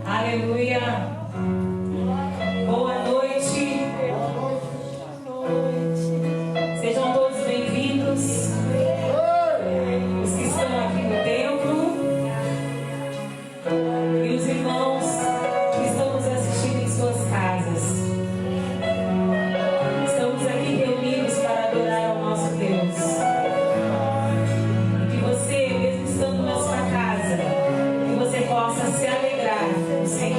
Aleluia. Boa noite. Sejam todos bem-vindos. Os que estão aqui no templo e os irmãos que estão nos assistindo em suas casas. Estamos aqui reunidos para adorar ao nosso Deus. E que você, mesmo estando na sua casa, que você possa se alegrar no Senhor.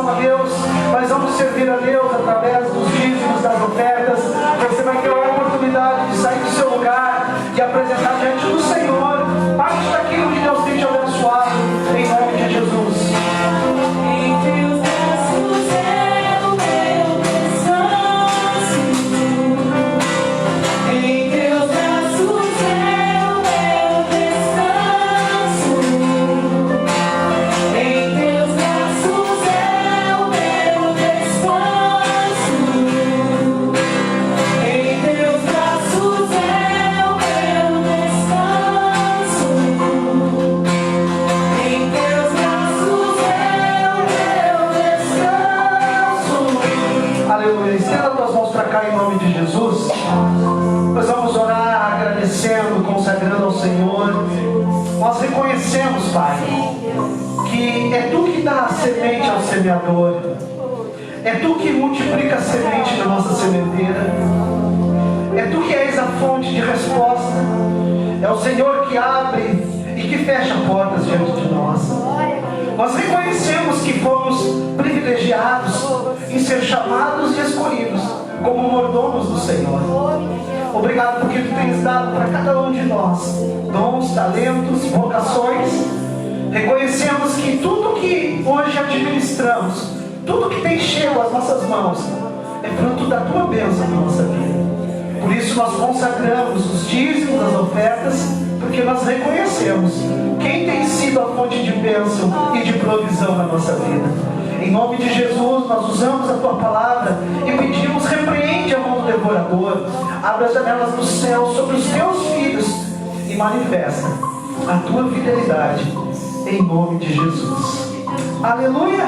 coração a Deus, nós vamos servir a Deus através dos dízimos, das ofertas. Você vai ter a oportunidade de sair do seu lugar e apresentar diante do Senhor parte daquilo que Deus tem te abençoado, em nome de Jesus. Em nome de Jesus, nós vamos orar agradecendo, consagrando ao Senhor. Nós reconhecemos, Pai, que é Tu que dá a semente ao semeador, é Tu que multiplica a semente na nossa sementeira, é Tu que és a fonte de resposta, é o Senhor que abre e que fecha portas diante de nós. Nós reconhecemos que fomos privilegiados em ser chamados e escolhidos como mordomos do Senhor. Obrigado porque Tu tens dado para cada um de nós dons, talentos, vocações. Reconhecemos que tudo que hoje administramos, tudo que tem cheio as nossas mãos, é fruto da Tua bênção na nossa vida. Por isso nós consagramos os dízimos, as ofertas, porque nós reconhecemos quem tem sido a fonte de bênção e de provisão na nossa vida. Em nome de Jesus, nós usamos a Tua palavra e pedimos: repreende a mão do devorador, abre as janelas do céu sobre os Teus filhos e manifesta a Tua fidelidade, em nome de Jesus. Aleluia!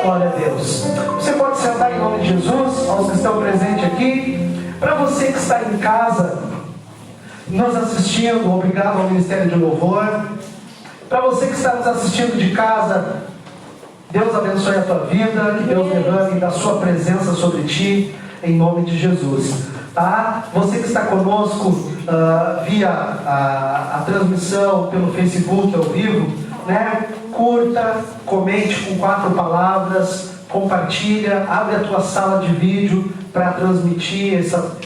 Glória a Deus. Você pode sentar em nome de Jesus, aos que estão presentes aqui. Para você que está em casa, nos assistindo, obrigado ao Ministério de Louvor. Para você que está nos assistindo de casa, Deus abençoe a tua vida, que Deus derrame da sua presença sobre ti, em nome de Jesus. Tá? Você que está conosco via a transmissão pelo Facebook ao vivo, né? Curta, comente com 4 palavras, compartilha, abre a tua sala de vídeo para transmitir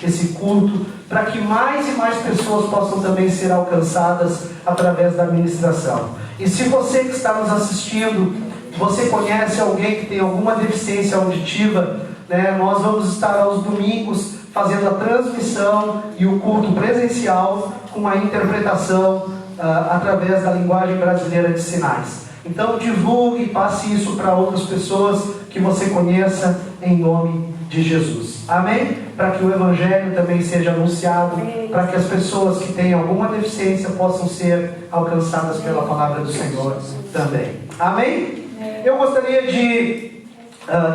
esse culto, para que mais e mais pessoas possam também ser alcançadas através da ministração. E se você que está nos assistindo, você conhece alguém que tem alguma deficiência auditiva, né? Nós vamos estar aos domingos fazendo a transmissão e o culto presencial com a interpretação através da linguagem brasileira de sinais. Então divulgue e passe isso para outras pessoas que você conheça, em nome de Jesus. Amém? Para que o Evangelho também seja anunciado, para que as pessoas que têm alguma deficiência possam ser alcançadas pela palavra do Senhor também. Amém? Eu gostaria de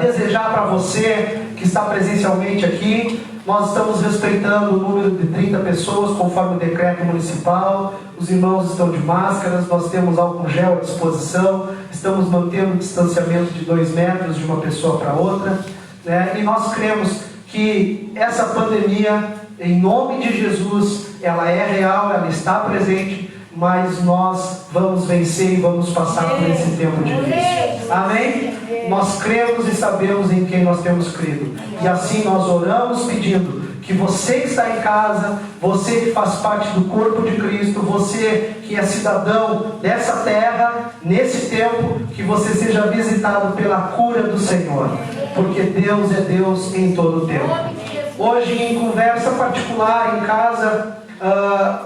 desejar para você que está presencialmente aqui, nós estamos respeitando o número de 30 pessoas, conforme o decreto municipal. Os irmãos estão de máscaras, nós temos álcool gel à disposição, estamos mantendo o distanciamento de 2 metros de uma pessoa para outra, né? E nós cremos que essa pandemia, em nome de Jesus, ela é real, ela está presente, mas nós vamos vencer e vamos passar por esse tempo difícil. Amém? Nós cremos e sabemos em quem nós temos crido. E assim nós oramos pedindo que você que está em casa, você que faz parte do corpo de Cristo, você que é cidadão dessa terra, nesse tempo, que você seja visitado pela cura do Senhor. Porque Deus é Deus em todo o tempo. Hoje, em conversa particular em casa,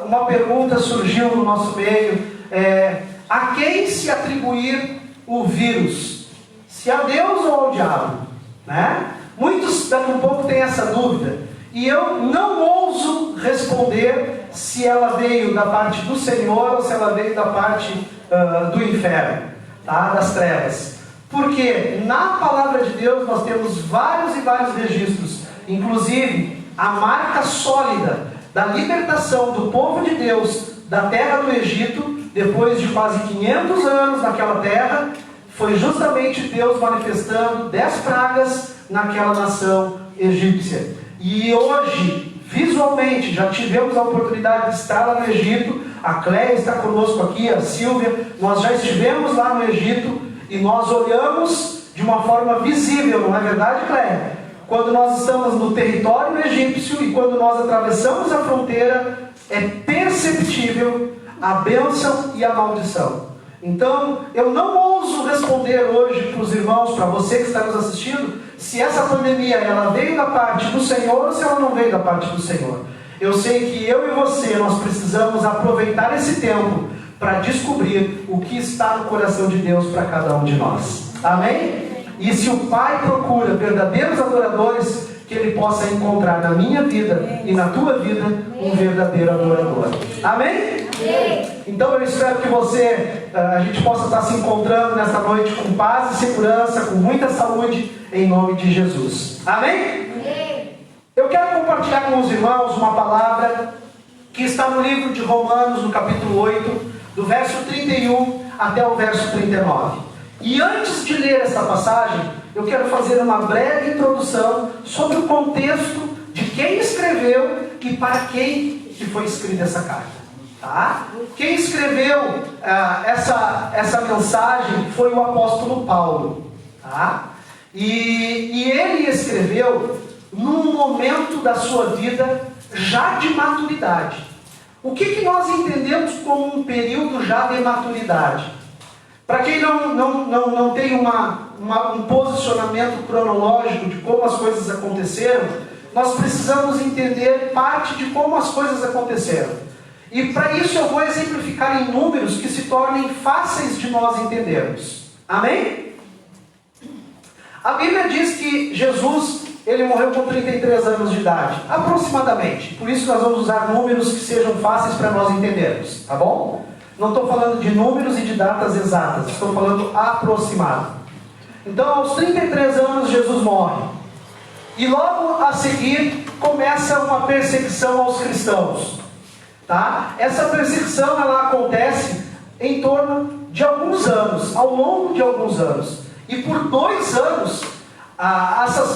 uma pergunta surgiu no nosso meio: a quem se atribuir o vírus? Se a Deus ou ao diabo? Né? Muitos daqui a um pouco têm essa dúvida, e eu não ouso responder se ela veio da parte do Senhor ou se ela veio da parte do inferno, tá? Das trevas. Porque na palavra de Deus nós temos vários e vários registros, inclusive a marca sólida da libertação do povo de Deus da terra do Egito, depois de quase 500 anos naquela terra, foi justamente Deus manifestando 10 pragas naquela nação egípcia. E hoje, visualmente, já tivemos a oportunidade de estar lá no Egito. A Cléia está conosco aqui, a Silvia. Nós já estivemos lá no Egito e nós olhamos de uma forma visível, não é verdade, Cléia? Quando nós estamos no território egípcio e quando nós atravessamos a fronteira, é perceptível a bênção e a maldição. Então, eu não ouso responder hoje para os irmãos, para você que está nos assistindo, se essa pandemia ela veio da parte do Senhor ou se ela não veio da parte do Senhor. Eu sei que eu e você, nós precisamos aproveitar esse tempo para descobrir o que está no coração de Deus para cada um de nós. Amém? E se o Pai procura verdadeiros adoradores, que Ele possa encontrar na minha vida e na tua vida um verdadeiro adorador. Amém? Então eu espero que a gente possa estar se encontrando nesta noite com paz e segurança, com muita saúde, em nome de Jesus. Amém? Eu quero compartilhar com os irmãos uma palavra que está no livro de Romanos, no capítulo 8, do verso 31 até o verso 39. E antes de ler essa passagem, eu quero fazer uma breve introdução sobre o contexto de quem escreveu e para quem que foi escrita essa carta. Tá? Quem escreveu essa mensagem foi o apóstolo Paulo. Tá? E ele escreveu num momento da sua vida já de maturidade. O que nós entendemos como um período já de maturidade? Para quem não tem um posicionamento cronológico de como as coisas aconteceram, nós precisamos entender parte de como as coisas aconteceram. E para isso eu vou exemplificar em números que se tornem fáceis de nós entendermos. Amém? A Bíblia diz que Jesus, ele morreu com 33 anos de idade, aproximadamente. Por isso nós vamos usar números que sejam fáceis para nós entendermos, tá bom? Não estou falando de números e de datas exatas, estou falando aproximado. Então, aos 33 anos, Jesus morre. E logo a seguir, começa uma perseguição aos cristãos. Tá? Essa perseguição, ela acontece em torno de alguns anos, ao longo de alguns anos. E por 2 anos,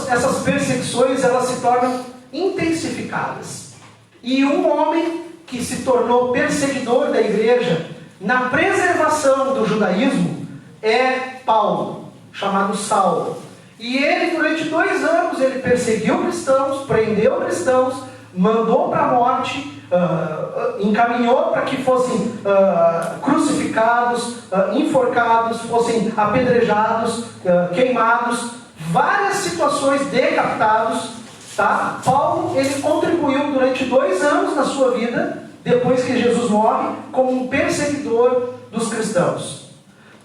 essas perseguições, elas se tornam intensificadas. E um homem que se tornou perseguidor da igreja na preservação do judaísmo é Paulo, chamado Saulo. E ele, durante 2 anos, ele perseguiu cristãos, prendeu cristãos, mandou para a morte, encaminhou para que fossem crucificados, enforcados, fossem apedrejados, queimados, várias situações, decapitados. Tá? Paulo, ele contribuiu durante 2 anos na sua vida, depois que Jesus morre, como um perseguidor dos cristãos.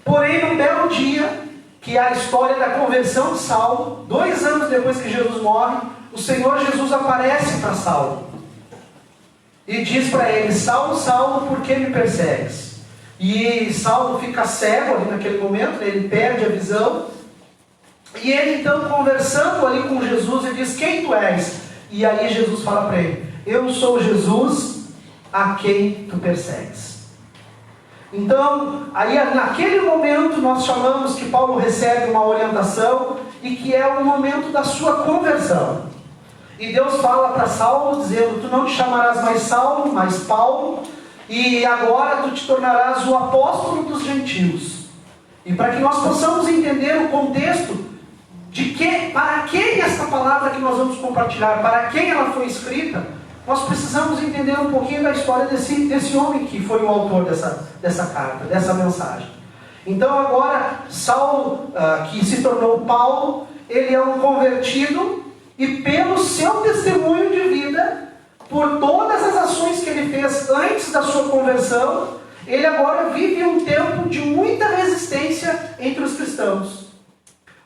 Porém, num belo dia, que é a história da conversão de Saulo, 2 anos depois que Jesus morre, o Senhor Jesus aparece para Saulo e diz para ele: Saulo, Saulo, por que me persegues? E Saulo fica cego ali naquele momento, ele perde a visão. E ele então, conversando ali com Jesus, ele diz: quem tu és? E aí Jesus fala para ele: eu sou Jesus a quem tu persegues. Então, aí naquele momento nós chamamos que Paulo recebe uma orientação e que é o momento da sua conversão. E Deus fala para Saulo dizendo: tu não te chamarás mais Saulo, mas Paulo, e agora tu te tornarás o apóstolo dos gentios. E para que nós possamos entender o contexto para quem essa palavra que nós vamos compartilhar, para quem ela foi escrita, nós precisamos entender um pouquinho da história desse homem que foi o autor dessa carta, dessa mensagem. Então agora, Saulo, que se tornou Paulo, ele é um convertido, e pelo seu testemunho de vida, por todas as ações que ele fez antes da sua conversão, ele agora vive um tempo de muita resistência entre os cristãos.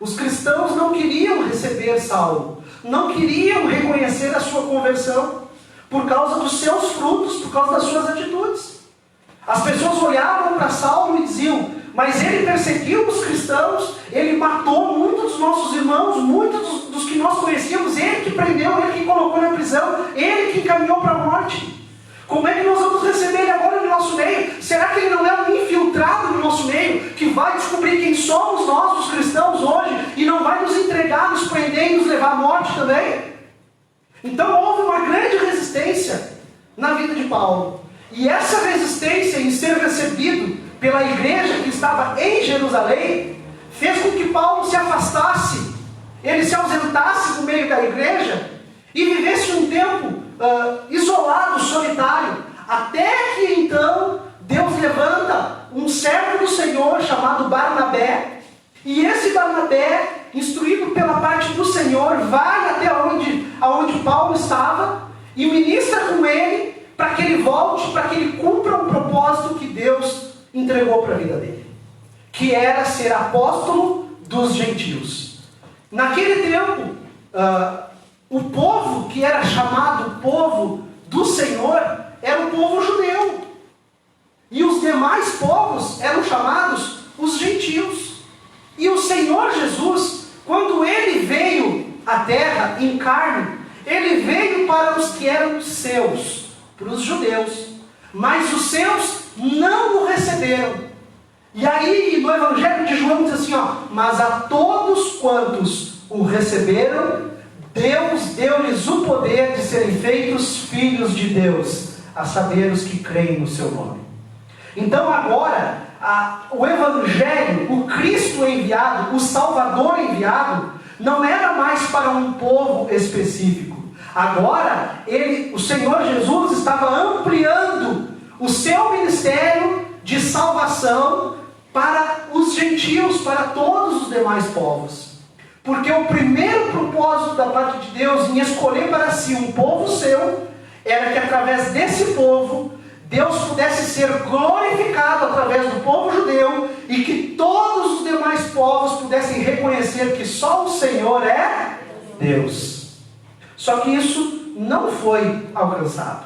Os cristãos não queriam receber Saulo, não queriam reconhecer a sua conversão, por causa dos seus frutos, por causa das suas atitudes. As pessoas olhavam para Saulo e diziam: mas ele perseguiu os cristãos, ele matou muitos dos nossos irmãos, muitos dos que nós conhecíamos, ele que prendeu, ele que colocou na prisão, ele que encaminhou para a morte. Como é que nós vamos receber ele agora no nosso meio? Será que ele não é um infiltrado no nosso meio, que vai descobrir quem somos nós, os cristãos, hoje, e não vai nos entregar, nos prender e nos levar à morte também? Então houve uma grande resistência na vida de Paulo. E essa resistência em ser recebido pela igreja que estava em Jerusalém fez com que Paulo se afastasse, ele se ausentasse do meio da igreja e vivesse um tempo isolado, solitário, até que então Deus levanta um servo do Senhor chamado Barnabé, e esse Barnabé, instruído pela parte do Senhor, vai até aonde Paulo estava e ministra com ele para que ele volte, para que ele cumpra um propósito que Deus entregou para a vida dele, que era ser apóstolo dos gentios. Naquele tempo, o povo que era chamado povo do Senhor era o povo judeu, e os demais povos eram chamados os gentios. E o Senhor Jesus, quando ele veio à terra em carne, ele veio para os que eram seus, para os judeus, mas os seus não o receberam. E aí no Evangelho de João diz assim, mas a todos quantos o receberam, Deus deu-lhes o poder de serem feitos filhos de Deus, a saber os que creem no seu nome. Então agora, o Evangelho, o Cristo enviado, o Salvador enviado, não era mais para um povo específico. Agora, o Senhor Jesus estava ampliando o seu ministério de salvação para os gentios, para todos os demais povos. Porque o primeiro propósito da parte de Deus em escolher para si um povo seu, era que através desse povo, Deus pudesse ser glorificado através do povo judeu e que todos os demais povos pudessem reconhecer que só o Senhor é Deus. Só que isso não foi alcançado.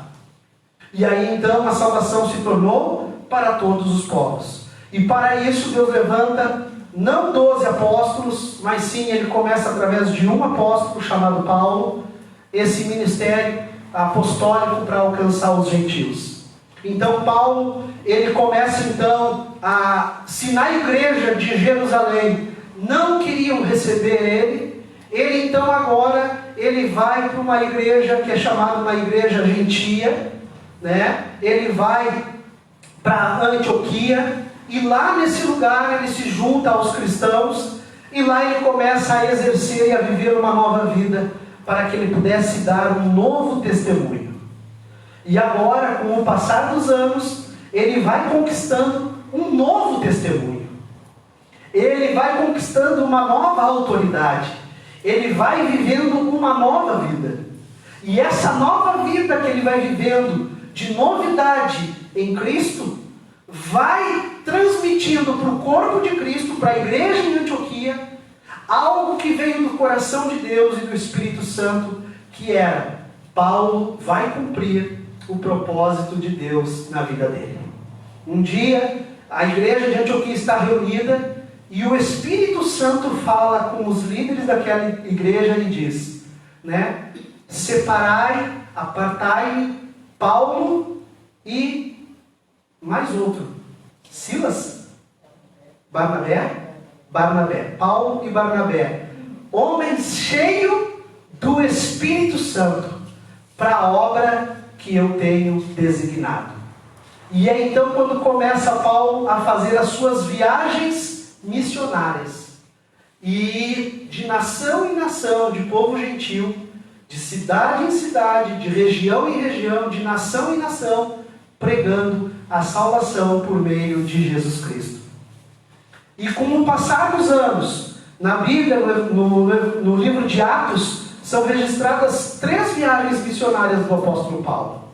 E aí então a salvação se tornou para todos os povos. E para isso Deus levanta não 12 apóstolos, mas sim ele começa através de um apóstolo chamado Paulo, esse ministério apostólico para alcançar os gentios. Então Paulo, ele começa então se na igreja de Jerusalém não queriam receber ele então agora ele vai para uma igreja que é chamada uma igreja gentia, né? Ele vai para Antioquia e lá nesse lugar ele se junta aos cristãos e lá ele começa a exercer e a viver uma nova vida para que ele pudesse dar um novo testemunho. E agora, com o passar dos anos, ele vai conquistando um novo testemunho. Ele vai conquistando uma nova autoridade. Ele vai vivendo uma nova vida. E essa nova vida que ele vai vivendo, de novidade em Cristo, vai transmitindo para o corpo de Cristo, para a igreja em Antioquia, algo que veio do coração de Deus e do Espírito Santo, que era: Paulo vai cumprir o propósito de Deus na vida dele. Um dia, a igreja de Antioquia está reunida e o Espírito Santo fala com os líderes daquela igreja e diz, né? Separai, apartai Paulo e mais outro, Silas? Barnabé. Paulo e Barnabé, homens cheios do Espírito Santo, para a obra que eu tenho designado. E é então quando começa Paulo a fazer as suas viagens missionárias, e de nação em nação, de povo gentil, de cidade em cidade, de região em região, de nação em nação, pregando a salvação por meio de Jesus Cristo. E com o passar dos anos, na Bíblia, no livro de Atos, são registradas 3 viagens missionárias do apóstolo Paulo.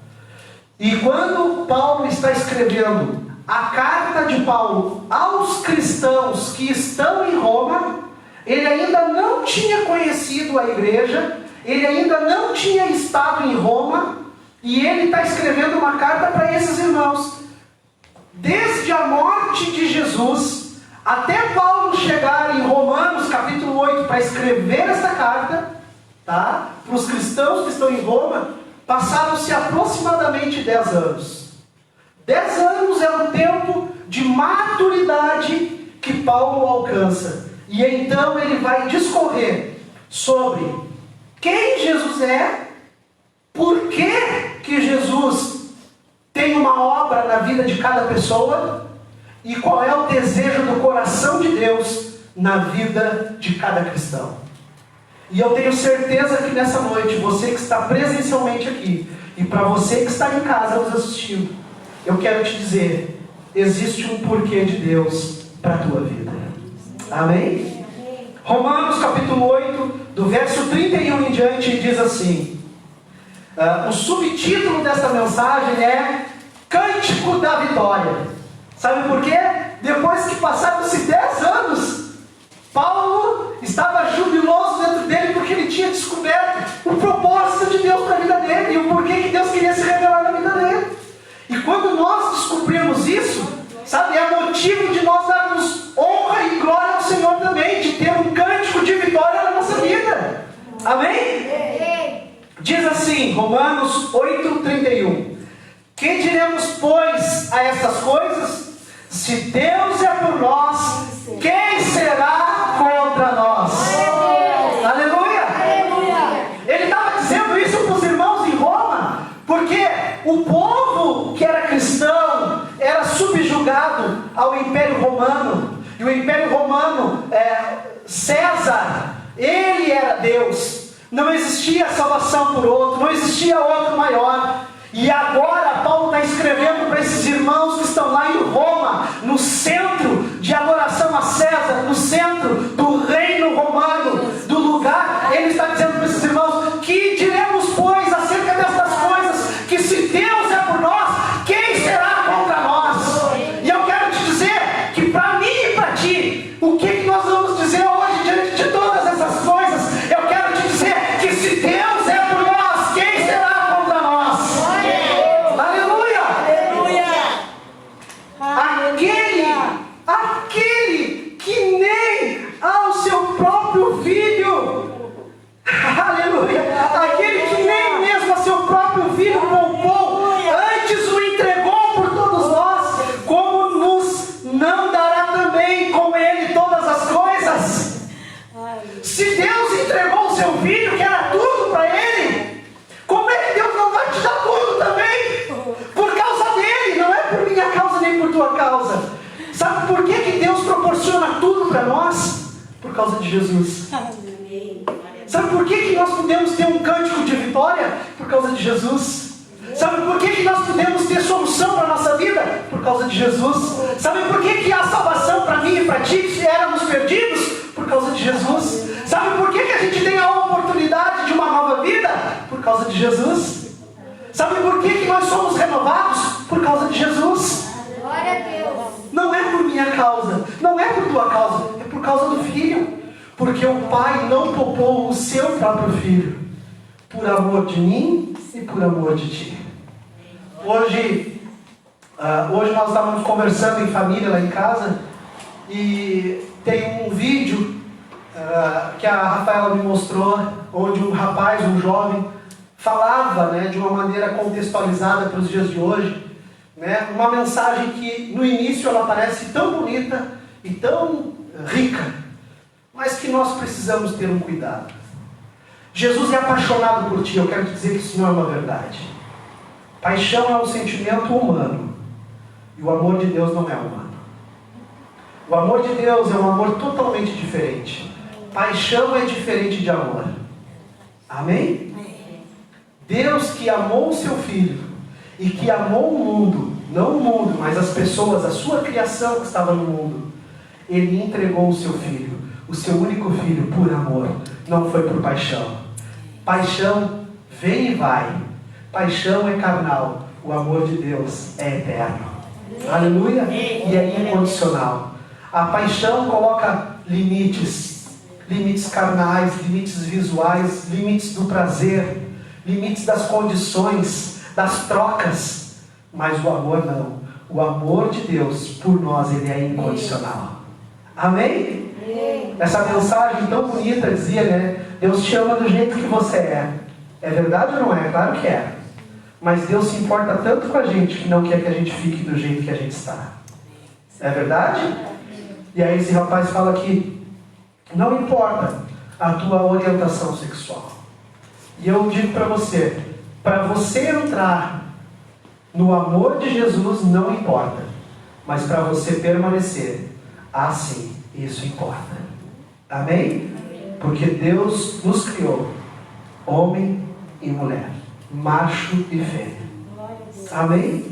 E quando Paulo está escrevendo a carta de Paulo aos cristãos que estão em Roma, ele ainda não tinha conhecido a igreja, ele ainda não tinha estado em Roma, e ele está escrevendo uma carta para esses irmãos. Desde a morte de Jesus, até Paulo chegar em Romanos capítulo 8 para escrever esta carta, tá? Para os cristãos que estão em Roma, passaram-se aproximadamente 10 anos. 10 anos é o tempo de maturidade que Paulo alcança. E então ele vai discorrer sobre quem Jesus é, por que Jesus tem uma obra na vida de cada pessoa, e qual é o desejo do coração de Deus na vida de cada cristão. E eu tenho certeza que nessa noite, você que está presencialmente aqui, e para você que está em casa nos assistindo, eu quero te dizer, existe um porquê de Deus para a tua vida. Amém? Romanos capítulo 8, do verso 31 em diante, diz assim, o subtítulo desta mensagem é Cântico da Vitória. Sabe por quê? Depois que passaram-se 10 anos, Paulo estava jubiloso dentro dele porque ele tinha descoberto o propósito de Deus para a vida dele e o porquê que Deus queria se revelar na vida dele. E quando nós descobrimos isso, sabe, é motivo de nós darmos honra e glória ao Senhor também, de ter um cântico de vitória na nossa vida. Amém? Diz assim, Romanos 8:31. Que diremos, pois, a estas coisas? Se Deus é por nós, quem será contra nós? Aleluia! Ele estava dizendo isso para os irmãos em Roma, porque o povo que era cristão era subjugado ao Império Romano. E o Império Romano, César, ele era Deus. Não existia salvação por outro, não existia outro maior. E agora Paulo está escrevendo para esses irmãos que estão lá em Roma, no centro de adoração a César, no centro do reino romano, do lugar. Ele está dizendo para esses irmãos, que diremos, pois, acerca destas coisas, que se Deus é por nós, quem será contra nós? E eu quero te dizer que para mim e para ti, o que nós vamos dizer hoje diante de todas essas coisas? Eu quero te dizer que se Deus é por nós, quem será contra nós? Aquele que nem ao seu próprio filho, aleluia, aquele que nem mesmo a seu próprio filho poupou, antes o entregou por todos nós, como nos não dará também com ele todas as coisas? Se Deus entregou o seu filho, que era tudo para ele, como é que Deus não vai te dar tudo também? Por causa dele, não é por minha causa nem por tua causa. Sabe por que Deus proporciona tudo para nós? Por causa de Jesus. Sabe por que nós podemos ter um cântico de vitória? Por causa de Jesus. Sabe por que nós podemos ter solução para a nossa vida? Por causa de Jesus. Sabe por que há salvação para mim e para ti, se éramos perdidos? Por causa de Jesus. Sabe por que a gente tem a oportunidade de uma nova vida? Por causa de Jesus. Sabe por que nós somos renovados? Por causa de Jesus. Glória a Deus. Não é por minha causa, não é por tua causa, é por causa do Filho. Porque o Pai não poupou o seu próprio Filho, por amor de mim e por amor de ti. Hoje nós estávamos conversando em família lá em casa, e tem um vídeo que a Rafaela me mostrou, onde um rapaz, um jovem, falava, de uma maneira contextualizada para os dias de hoje, uma mensagem que no início ela parece tão bonita e tão rica, mas que nós precisamos ter um cuidado. Jesus é apaixonado por ti. Eu quero te dizer que isso não é uma verdade. Paixão é um sentimento humano, e o amor de Deus não é humano. O amor de Deus é um amor totalmente diferente. Paixão é diferente de amor. Amém? Deus que amou o seu Filho e que amou o mundo, não o mundo, mas as pessoas, a sua criação que estava no mundo, Ele entregou o seu Filho, o seu único Filho, por amor. Não foi por paixão. Paixão vem e vai. Paixão é carnal. O amor de Deus é eterno. Aleluia? E é incondicional. A paixão coloca limites carnais, limites visuais, limites do prazer, limites das condições, das trocas. Mas o amor não. O amor de Deus por nós, ele é incondicional. Amém? Essa mensagem tão bonita dizia, Deus te ama do jeito que você é. É verdade ou não é? Claro que é. Mas Deus se importa tanto com a gente que não quer que a gente fique do jeito que a gente está. É verdade? E aí esse rapaz fala que não importa a tua orientação sexual. E eu digo para você entrar no amor de Jesus não importa. Mas para você permanecer, sim, Isso importa. Amém? Porque Deus nos criou, homem e mulher, macho e fêmea. Amém?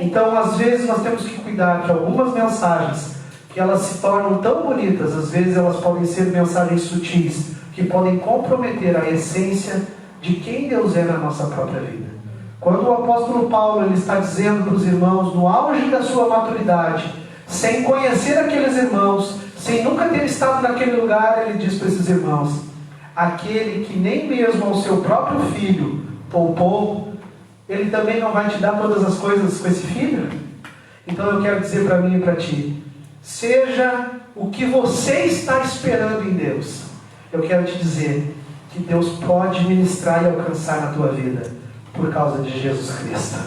Então, às vezes, nós temos que cuidar de algumas mensagens que elas se tornam tão bonitas, às vezes elas podem ser mensagens sutis, que podem comprometer a essência de quem Deus é na nossa própria vida. Quando o apóstolo Paulo ele está dizendo para os irmãos, no auge da sua maturidade, sem conhecer aqueles irmãos, sem nunca ter estado naquele lugar, ele diz para esses irmãos: aquele que nem mesmo ao seu próprio filho poupou, ele também não vai te dar todas as coisas com esse filho? Então eu quero dizer para mim e para ti, seja o que você está esperando em Deus, eu quero te dizer que Deus pode ministrar e alcançar na tua vida por causa de Jesus Cristo.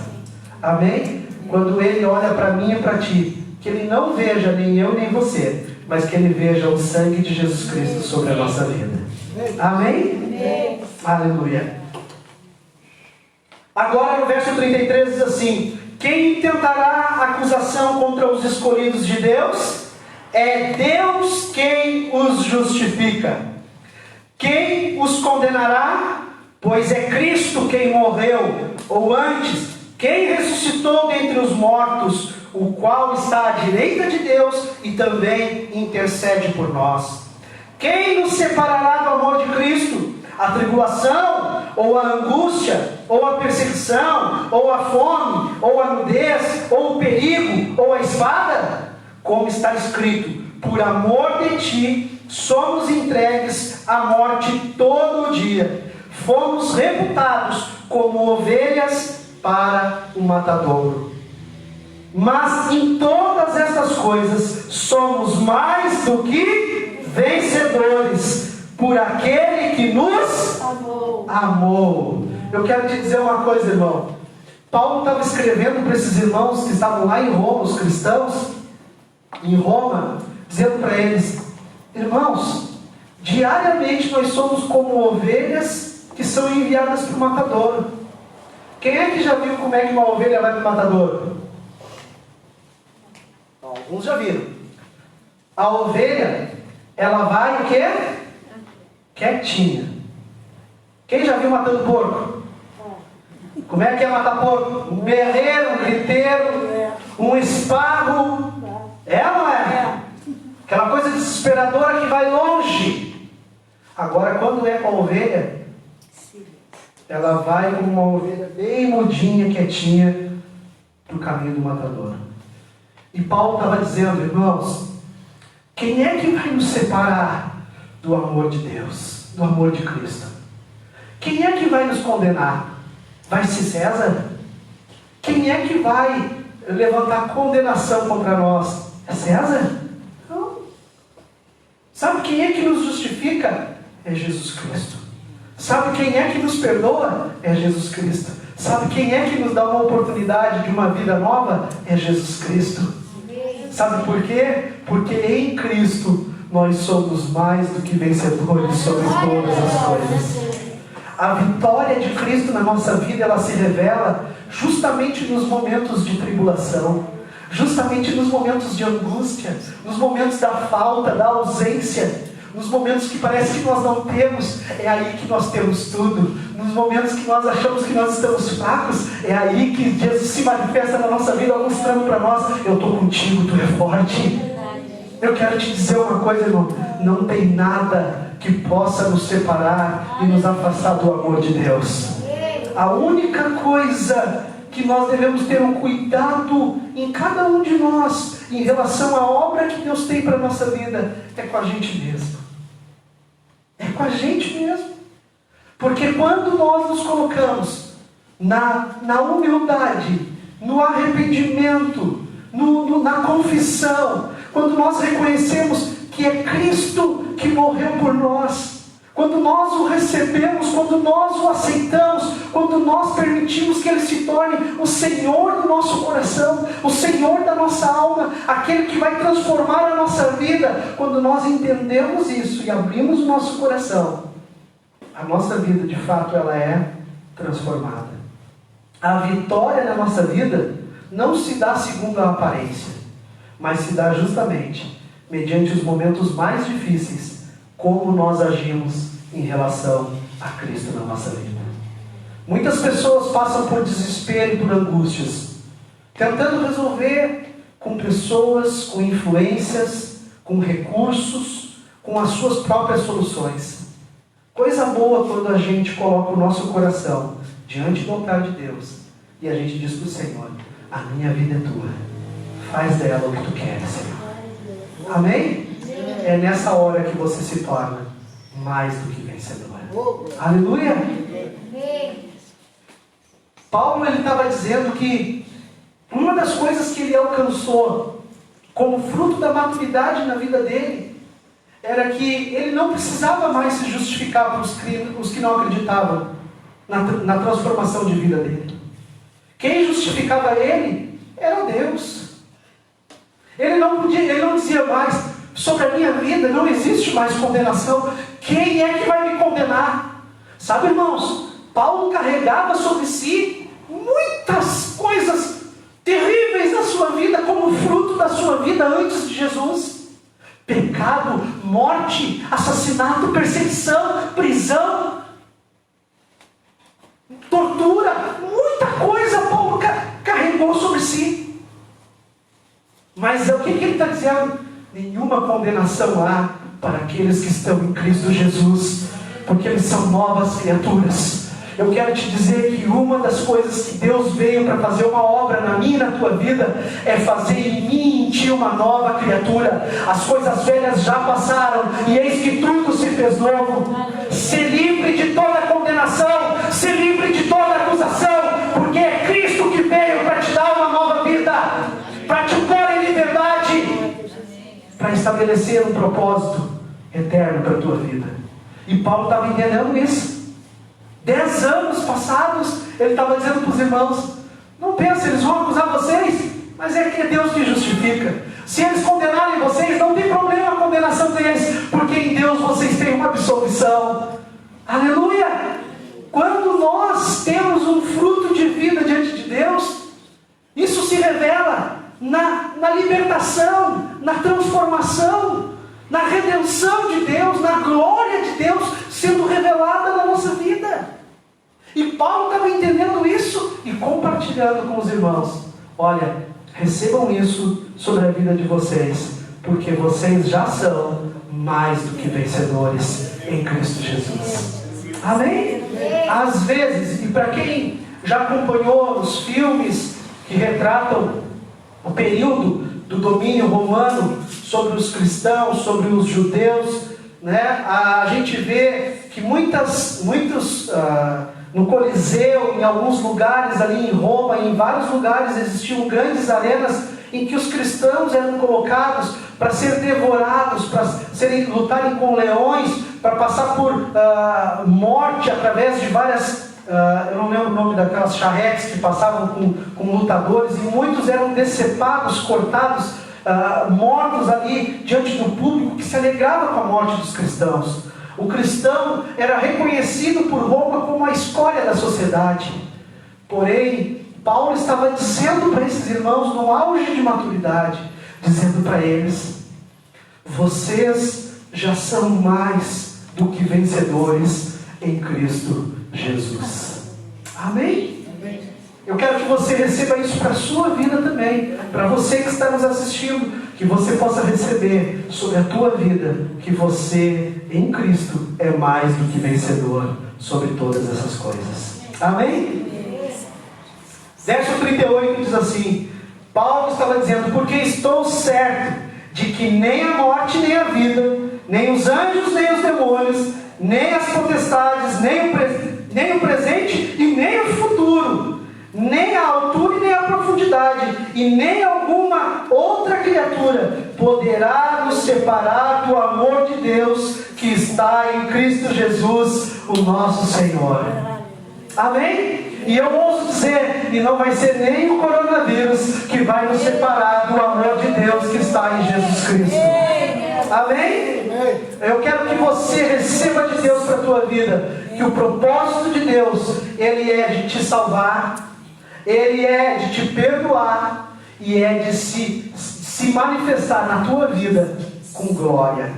Amém? Quando Ele olha para mim e para ti, que Ele não veja nem eu nem você, mas que Ele veja o sangue de Jesus Cristo sobre a nossa vida. Amém? Amém. Aleluia. Agora no verso 33 diz assim: quem intentará acusação contra os escolhidos de Deus? É Deus quem os justifica. Quem os condenará? Pois é Cristo quem morreu, ou antes, quem ressuscitou dentre os mortos, o qual está à direita de Deus e também intercede por nós. Quem nos separará do amor de Cristo? A tribulação, ou a angústia, ou a perseguição, ou a fome, ou a nudez, ou o perigo, ou a espada? Como está escrito: por amor de ti somos entregues à morte todo o dia. Fomos reputados como ovelhas para o matadouro. Mas em todas estas coisas somos mais do que vencedores por aquele que nos amou. Eu quero te dizer uma coisa, irmão. Paulo estava escrevendo para esses irmãos que estavam lá em Roma, os cristãos em Roma, dizendo para eles: irmãos, diariamente nós somos como ovelhas que são enviadas para o matadouro. Quem é que já viu como é que uma ovelha vai para o matadouro? Alguns já viram. A ovelha, ela vai o quê? Quietinha. Quem já viu matando porco? Como é que é matar porco? Um berreiro, um griteiro, um esparro. É ou não é? Aquela coisa desesperadora que vai longe. Agora, quando é com a ovelha, ela vai como uma ovelha bem mudinha, quietinha, para o caminho do matador. E Paulo estava dizendo: irmãos, quem é que vai nos separar do amor de Deus, do amor de Cristo? Quem é que vai nos condenar? Vai ser César? Quem é que vai levantar condenação contra nós? É César? Não. Sabe quem é que nos justifica? É Jesus Cristo. Sabe quem é que nos perdoa? É Jesus Cristo. Sabe quem é que nos dá uma oportunidade de uma vida nova? É Jesus Cristo. Sabe por quê? Porque em Cristo nós somos mais do que vencedores sobre todas as coisas. A vitória de Cristo na nossa vida, ela se revela justamente nos momentos de tribulação, justamente nos momentos de angústia, nos momentos da falta, da ausência, nos momentos que parece que nós não temos, é aí que nós temos tudo. Nos momentos que nós achamos que nós estamos fracos, é aí que Jesus se manifesta na nossa vida, mostrando para nós: eu estou contigo, tu é forte. Eu quero te dizer uma coisa, irmão: não tem nada que possa nos separar e nos afastar do amor de Deus. A única coisa que nós devemos ter um cuidado em cada um de nós, em relação à obra que Deus tem para a nossa vida, é com a gente mesmo. É com a gente mesmo. Porque quando nós nos colocamos na humildade, no arrependimento, na confissão, quando nós reconhecemos que é Cristo que morreu por nós, quando nós o recebemos, quando nós o aceitamos, quando nós permitimos que Ele se torne o Senhor do nosso coração, o Senhor da nossa alma, aquele que vai transformar a nossa vida, quando nós entendemos isso e abrimos o nosso coração, a nossa vida de fato ela é transformada. A vitória na nossa vida não se dá segundo a aparência, mas se dá justamente mediante os momentos mais difíceis, como nós agimos em relação a Cristo na nossa vida. Muitas pessoas passam por desespero e por angústias, tentando resolver com pessoas, com influências, com recursos, com as suas próprias soluções. Coisa boa quando a gente coloca o nosso coração diante do altar de Deus e a gente diz para o Senhor: a minha vida é tua, faz dela o que tu queres, Senhor. Amém? É nessa hora que você se torna mais do que vencedor. Aleluia! Paulo estava dizendo que uma das coisas que ele alcançou como fruto da maturidade na vida dele era que ele não precisava mais se justificar para os que não acreditavam na transformação de vida dele. Quem justificava ele era Deus. Ele não dizia mais: sobre a minha vida não existe mais condenação. Quem é que vai me condenar? Sabe, irmãos, Paulo carregava sobre si muitas coisas terríveis na sua vida, como fruto da sua vida antes de Jesus. Pecado, morte, assassinato, perseguição, prisão, tortura, muita coisa Paulo carregou sobre si. Mas o que ele está dizendo? Nenhuma condenação há para aqueles que estão em Cristo Jesus, porque eles são novas criaturas. Eu quero te dizer que uma das coisas que Deus veio para fazer uma obra na minha e na tua vida é fazer em mim e em ti uma nova criatura. As coisas velhas já passaram e eis que tudo se fez novo. Ser livre de toda condenação, ser livre de toda acusação, porque é Cristo que veio para te dar uma nova vida, para te pôr em liberdade, para estabelecer um propósito eterno para a tua vida. E Paulo estava entendendo isso. 10 anos passados, ele estava dizendo para os irmãos: não pense, eles vão acusar vocês, mas é que é Deus que justifica. Se eles condenarem vocês, não tem problema a condenação deles, porque em Deus vocês têm uma absolvição. Aleluia! Quando nós temos um fruto de vida diante de Deus, isso se revela na libertação, na transformação, na redenção de Deus, na glória de Deus sendo revelada na nossa vida. E Paulo estava entendendo isso e compartilhando com os irmãos: olha, recebam isso sobre a vida de vocês, porque vocês já são mais do que vencedores em Cristo Jesus. Amém? Às vezes, e para quem já acompanhou os filmes que retratam o período do domínio romano sobre os cristãos, sobre os judeus, né? A gente vê que muitos no Coliseu, em alguns lugares ali em Roma, em vários lugares existiam grandes arenas em que os cristãos eram colocados para ser devorados, para lutarem com leões, para passar por morte através de várias, eu não lembro o nome daquelas charretes que passavam com lutadores, e muitos eram decepados, cortados, mortos ali diante do público que se alegrava com a morte dos cristãos. O cristão era reconhecido por Roma como a escória da sociedade. Porém, Paulo estava dizendo para esses irmãos, no auge de maturidade, dizendo para eles: vocês já são mais do que vencedores em Cristo Jesus. Amém? Eu quero que você receba isso para a sua vida também, para você que está nos assistindo, que você possa receber sobre a tua vida que você em Cristo é mais do que vencedor sobre todas essas coisas. Amém? Verso 38 diz assim: Paulo estava dizendo: porque estou certo de que nem a morte nem a vida, nem os anjos nem os demônios, nem as potestades, nem o presente e nem o futuro, nem a altura e nem a profundidade, e nem alguma outra criatura poderá nos separar do amor de Deus que está em Cristo Jesus, o nosso Senhor. Amém? E eu ouso dizer, e não vai ser nem o coronavírus que vai nos separar do amor de Deus que está em Jesus Cristo. Amém? Eu quero que você receba de Deus para a tua vida, que o propósito de Deus, Ele é de te salvar, Ele é de te perdoar, e é de se manifestar na tua vida com glória.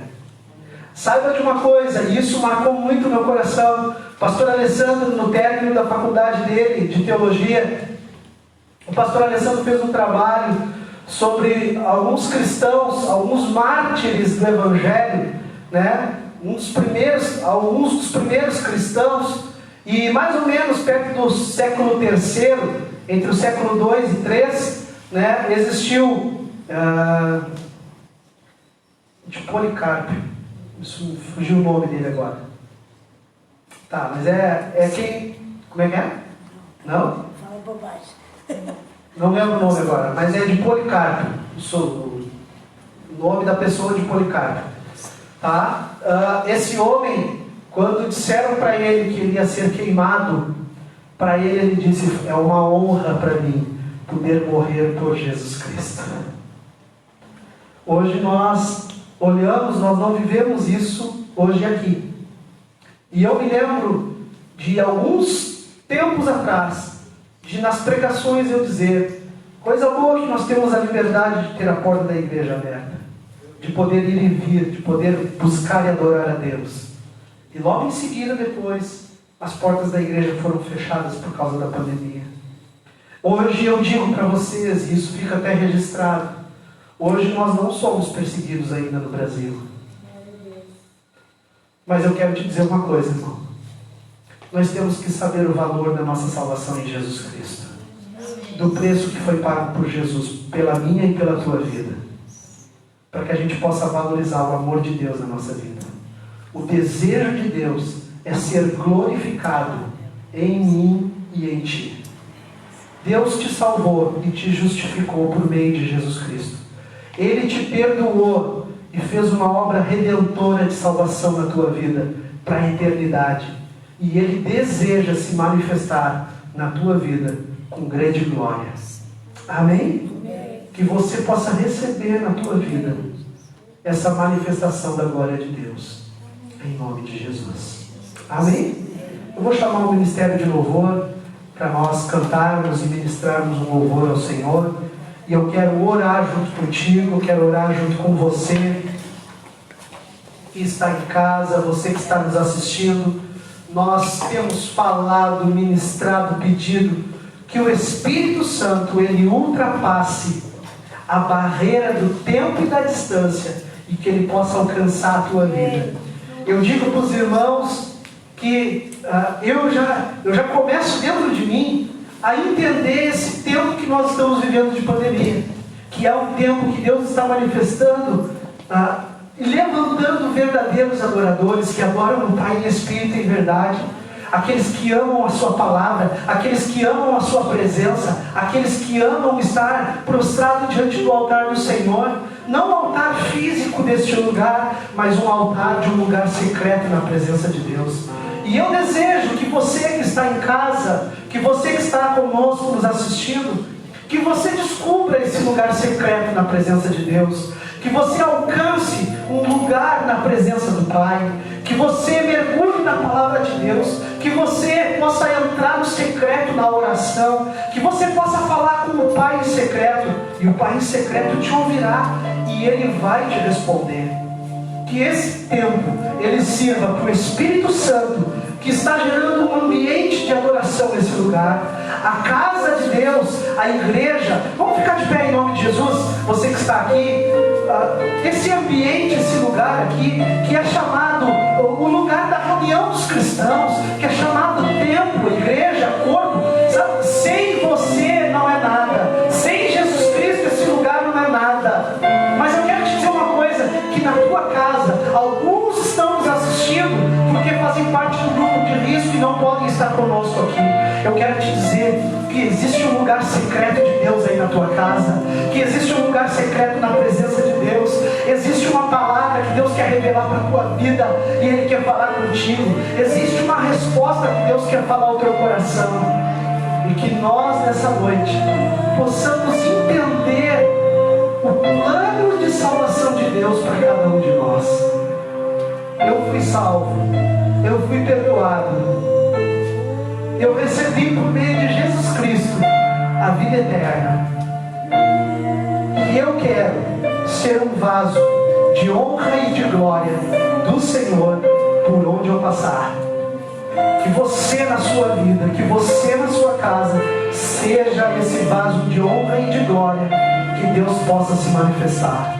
Saiba de uma coisa, e isso marcou muito meu coração. Pastor Alessandro, no término da faculdade dele de teologia, o pastor Alessandro fez um trabalho sobre alguns cristãos, alguns mártires do Evangelho, né? Alguns dos primeiros cristãos, e mais ou menos perto do século III, entre o século II e III, né, existiu de Policarpo. Isso fugiu o nome dele agora. Tá, mas é quem. Como é que é? Não? Fala bobagem. Não lembro o nome agora, mas é de Policarpo. O nome da pessoa de Policarpo. Tá? Esse homem, quando disseram para ele que ele ia ser queimado, para ele disse: é uma honra para mim poder morrer por Jesus Cristo. Hoje nós olhamos, nós não vivemos isso hoje aqui. E eu me lembro de alguns tempos atrás, de nas pregações eu dizer: coisa boa que nós temos a liberdade de ter a porta da igreja aberta, de poder ir e vir, de poder buscar e adorar a Deus. E logo em seguida, depois, as portas da igreja foram fechadas por causa da pandemia. Hoje eu digo para vocês, e isso fica até registrado, hoje nós não somos perseguidos ainda no Brasil. Mas eu quero te dizer uma coisa, irmão. Nós temos que saber o valor da nossa salvação em Jesus Cristo, do preço que foi pago por Jesus, pela minha e pela tua vida, para que a gente possa valorizar o amor de Deus na nossa vida. O desejo de Deus é ser glorificado em mim e em ti. Deus te salvou e te justificou por meio de Jesus Cristo. Ele te perdoou e fez uma obra redentora de salvação na tua vida para a eternidade. E Ele deseja se manifestar na tua vida com grande glória. Amém? Que você possa receber na tua vida essa manifestação da glória de Deus. Em nome de Jesus. Amém? Eu vou chamar o Ministério de Louvor para nós cantarmos e ministrarmos um louvor ao Senhor. E eu quero orar junto contigo, eu quero orar junto com você que está em casa, você que está nos assistindo. Nós temos falado, ministrado, pedido que o Espírito Santo, ele ultrapasse a barreira do tempo e da distância e que ele possa alcançar a tua vida. Eu digo para os irmãos que eu já começo dentro de mim a entender esse tempo que nós estamos vivendo de pandemia, que é um tempo que Deus está manifestando e levantando verdadeiros adoradores que adoram o Pai em espírito e em verdade, aqueles que amam a sua palavra, aqueles que amam a sua presença, aqueles que amam estar prostrado diante do altar do Senhor, não o altar físico deste lugar, mas um altar de um lugar secreto na presença de Deus. E eu desejo que você que está em casa, que você que está conosco nos assistindo, que você descubra esse lugar secreto na presença de Deus, que você alcance um lugar na presença do Pai, que você mergulhe na palavra de Deus, que você possa entrar no secreto na oração, que você possa falar com o Pai em secreto, e o Pai em secreto te ouvirá, e Ele vai te responder. Que esse tempo, ele sirva para o Espírito Santo, que está gerando um ambiente de adoração nesse lugar. A casa de Deus, a igreja, vamos ficar de pé em nome de Jesus, você que está aqui, esse ambiente, esse lugar aqui, que é chamado o lugar da reunião dos cristãos, que é chamado templo, igreja, corpo, sabe? Sem você não é nada, sem Jesus Cristo esse lugar não é nada. Mas eu quero te dizer uma coisa, que na tua casa, alguns estão nos assistindo, porque fazem parte do grupo de risco e não podem estar conosco aqui. Eu quero te dizer que existe um lugar secreto de Deus aí na tua casa, que existe um lugar secreto na presença de Deus, existe uma palavra que Deus quer revelar para a tua vida e Ele quer falar contigo, existe uma resposta que Deus quer falar ao teu coração, e que nós nessa noite possamos entender o plano de salvação de Deus para cada um de nós. Eu fui salvo, eu fui perdoado, eu recebi por meio de Jesus Cristo a vida eterna, e eu quero ser um vaso de honra e de glória do Senhor por onde eu passar. Que você na sua vida, que você na sua casa, seja esse vaso de honra e de glória, que Deus possa se manifestar.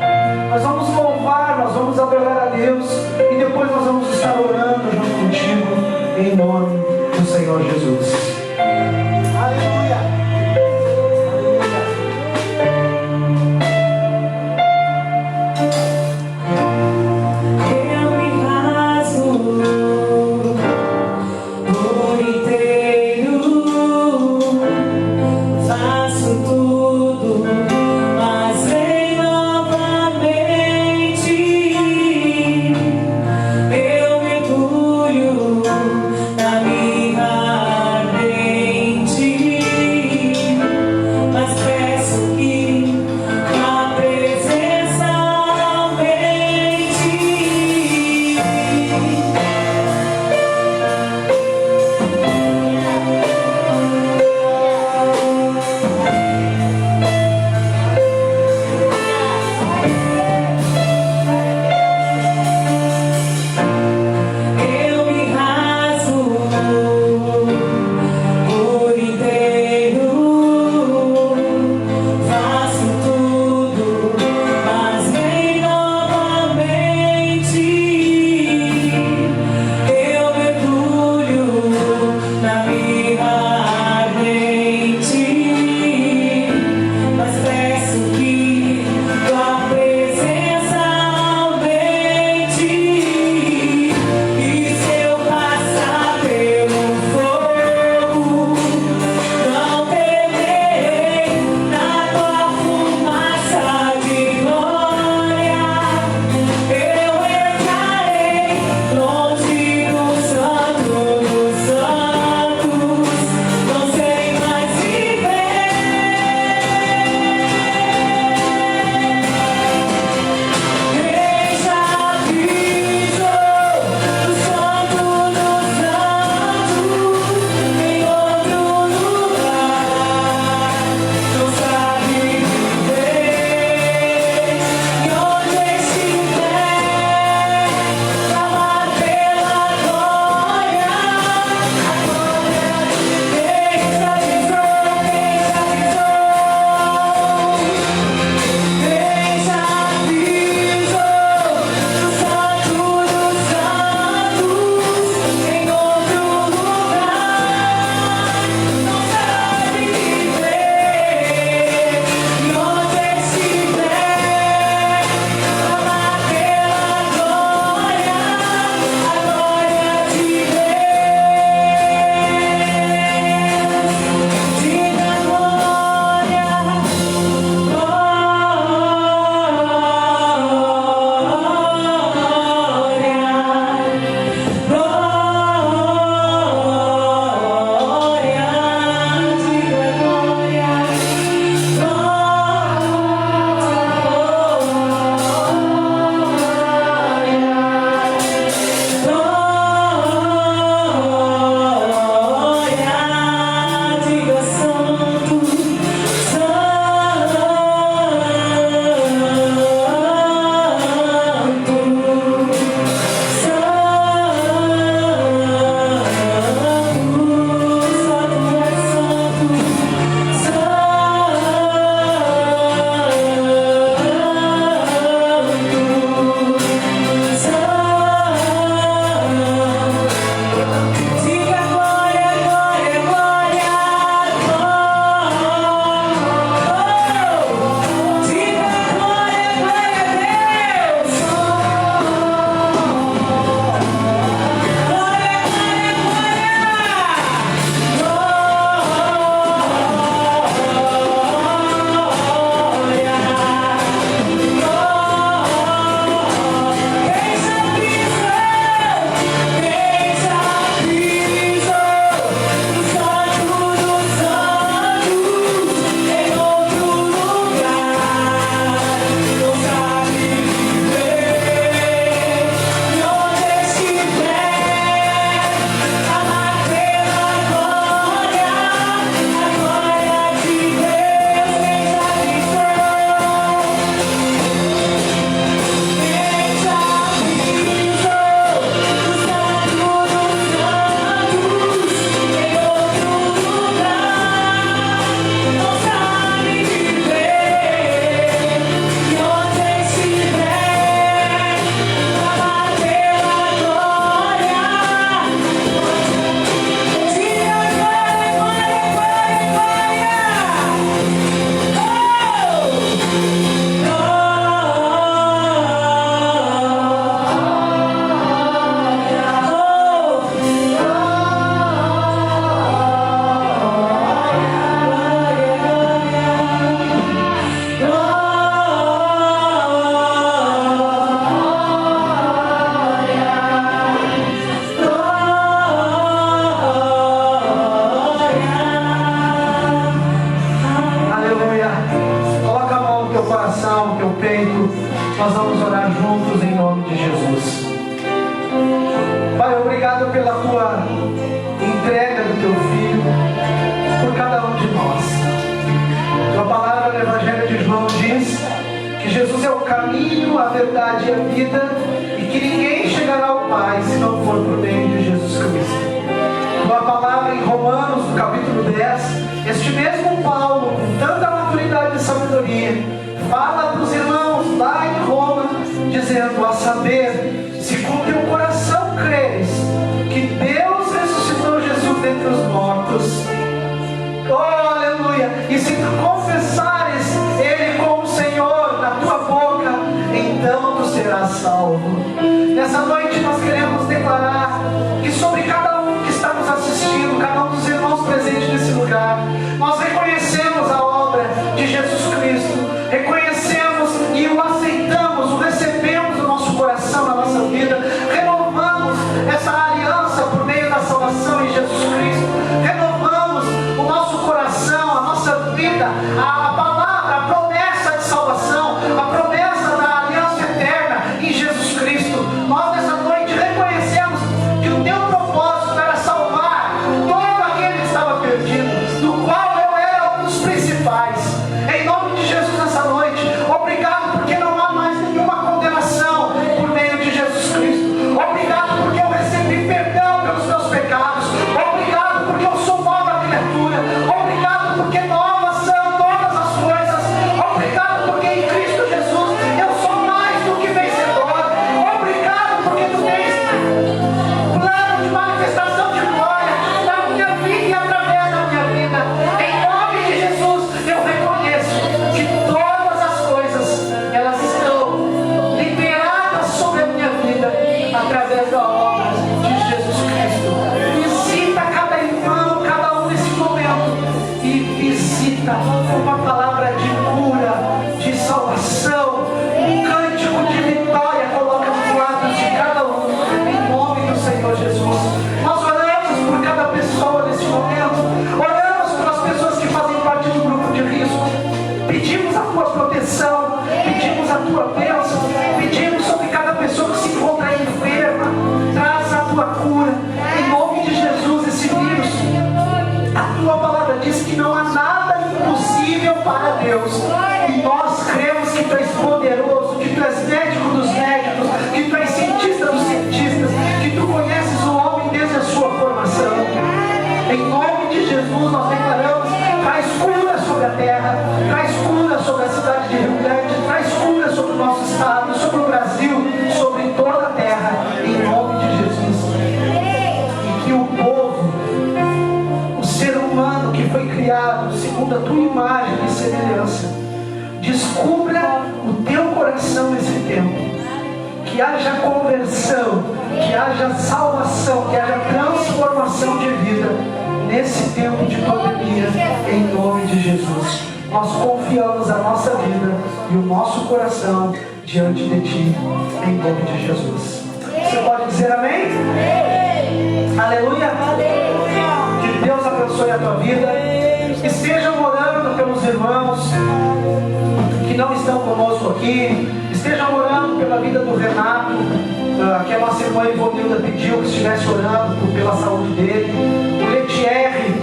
Nós vamos louvar, nós vamos adorar a Deus, e depois nós vamos estar orando junto contigo, em nome do Senhor Jesus. Aleluia! Eu me rasgo por inteiro, faço tudo, mas vem novamente. Eu mergulho na minha ardente. tua entrega do teu Filho por cada um de nós. Tua palavra no Evangelho de João diz que Jesus é o caminho, a verdade e a vida, e que ninguém chegará ao Pai se não for por meio de Jesus Cristo. Tua palavra em Romanos, no capítulo 10, este mesmo Paulo, com tanta maturidade e sabedoria, fala para os irmãos lá em Roma, dizendo: a saber, se com teu coração creres que Deus ressuscitou Jesus dentre os mortos, oh aleluia, e se tu confessares Ele como Senhor na tua boca, então tu serás salvo. Nessa noite nós queremos declarar que sobre cada um que está nos assistindo, cada um dos irmãos presentes nesse lugar, nós reconhecemos a obra de Jesus Cristo, reconhecemos e o aceitamos, o recebemos no nosso coração, na nossa vida, renovamos essa aliança por meio da salvação em Jesus Cristo, renovamos o nosso coração, a nossa vida, a palavra, a promessa de salvação, a promessa da aliança eterna em Jesus Cristo. Nós nessa noite reconhecemos que o teu propósito era salvar todo aquele que estava perdido, do qual eu era um dos principais. Em nome de Jesus nessa noite, obrigado porque não há mais nenhuma condenação por meio de Jesus Cristo. Obrigado porque eu recebi perdão pelos meus pecados. Obrigado porque eu sou nova criatura. Obrigado porque novas são todas as coisas. Obrigado porque em Cristo Jesus eu sou mais do que vencedor. Obrigado porque tu tens plano de manifestação de glória na minha vida e através da minha vida. Em nome de Jesus eu reconheço que todas as coisas elas estão liberadas sobre a minha vida através da obra de Jesus Cristo. Visita cada irmão, cada um nesse momento, e visita uma palavra de cura, de salvação, um cântico de vitória. Coloca nos lábios de cada um, em nome do Senhor Jesus. Nós oramos por cada pessoa nesse momento, oramos pelas pessoas que fazem parte do grupo de risco, pedimos a tua proteção, pedimos a tua bênção, pedimos sobre cada pessoa que se encontra enferma, traz a tua cura, em nome de Jesus. Esse vírus, a tua palavra diz que não há nada impossível para Deus, e nós cremos que tu és poderoso, que tu és médico dos médicos, que tu és cientista dos cientistas, que tu conheces o homem desde a sua formação. Em nome de Jesus nós declaramos: traz cura sobre a terra, traz cura sobre a cidade de Rio Grande, traz cura sobre o nosso estado, sobre o Brasil, sobre toda a terra, em nome de Jesus. E que o povo, o ser humano que foi criado segundo a tua imagem e semelhança, descubra o teu coração nesse tempo, que haja conversão, que haja salvação, que haja transformação de vida nesse tempo de pandemia, em nome de Jesus. Nós confiamos a nossa vida e o nosso coração diante de ti, em nome de Jesus. Você pode dizer amém? Aleluia! Que Deus abençoe a tua vida. Estejam orando pelos irmãos que não estão conosco aqui. Estejam orando pela vida do Renato, que a nossa irmã Ivonilda pediu que estivesse orando pela saúde dele. O Letierre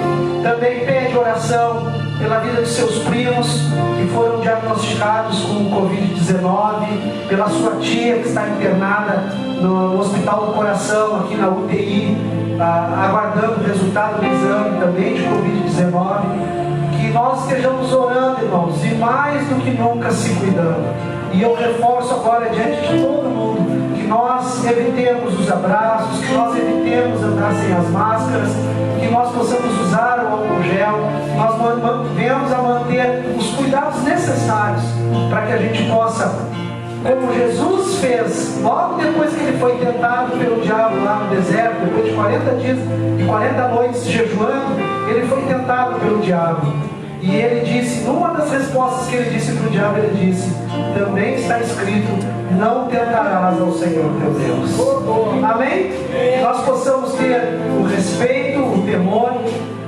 também pede oração pela vida de seus primos que foram diagnosticados com Covid-19, pela sua tia que está internada no Hospital do Coração, aqui na UTI, aguardando o resultado do exame também de Covid-19. Que nós estejamos orando, irmãos, e mais do que nunca se cuidando. E eu reforço agora diante de todo mundo que nós evitemos os abraços, que nós evitemos andar sem as máscaras, que nós possamos usar o álcool gel, que nós venhamos a manter os cuidados necessários para que a gente possa, como Jesus fez logo depois que ele foi tentado pelo diabo lá no deserto, depois de 40 dias e 40 noites jejuando, ele foi tentado pelo diabo. E ele disse, numa das respostas que ele disse para o diabo, ele disse: também está escrito, não tentarás ao Senhor teu Deus. Amém? Que nós possamos ter o respeito, o temor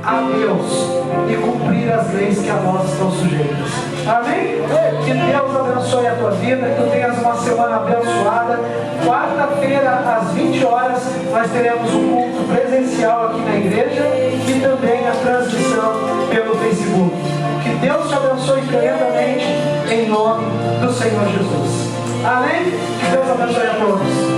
a Deus e cumprir as leis que a nós estão sujeitas. Amém? Que Deus abençoe a tua vida, que tu tenhas uma semana abençoada. Quarta-feira, às 20 horas, nós teremos um culto presencial aqui na igreja e também a transmissão pelo Facebook. Que Deus te abençoe tremendamente, em nome do Senhor Jesus. Amém? Que Deus abençoe a todos.